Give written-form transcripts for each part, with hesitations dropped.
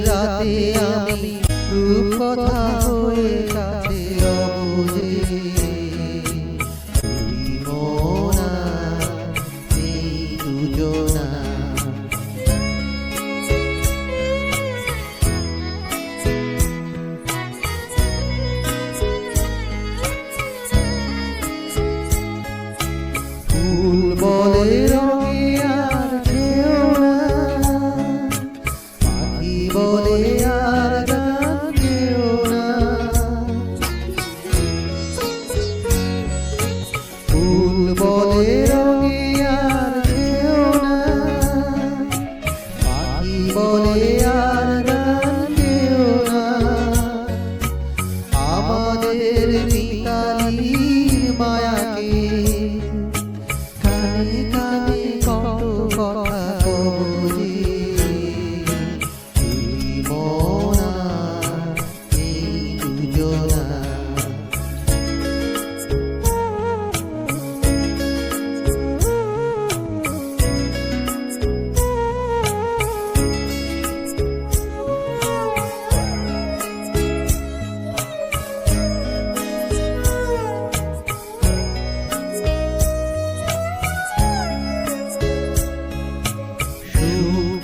রাতে আমি রূপকথা হয়ে কাছে অবুঝে তুই মোনা এই দুজনা ফুল বলে রঙে আর খেও না পাখি বলে আর গান গেও না ফুল বলে রঙে আর খেও না পাখি বলে আর গান গেও না আমাদের মিতালি মায়াকে কানে কানে কত কথা বলে তুই মোনা এই দুজনা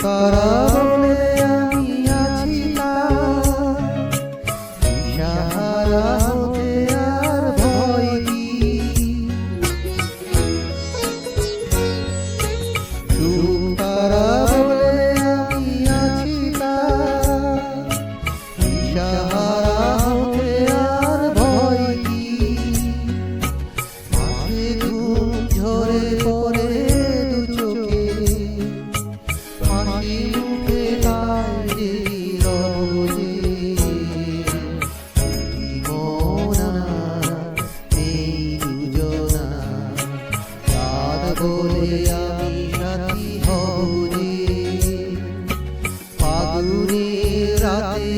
কারা বলে আমি আছি দিশাহারা হতে আর ভয় কি কারা বলে আমি আছি দিশাহারা হতে আর ভয় কি মাঝে ঘুম ঝরে পড়ে দু চোখে হাসি মুখে গায়ে রোজে তুই মোনা এই দুজনা চাঁদ বলে আমি সাথী হব রে ফাগুনে রাতে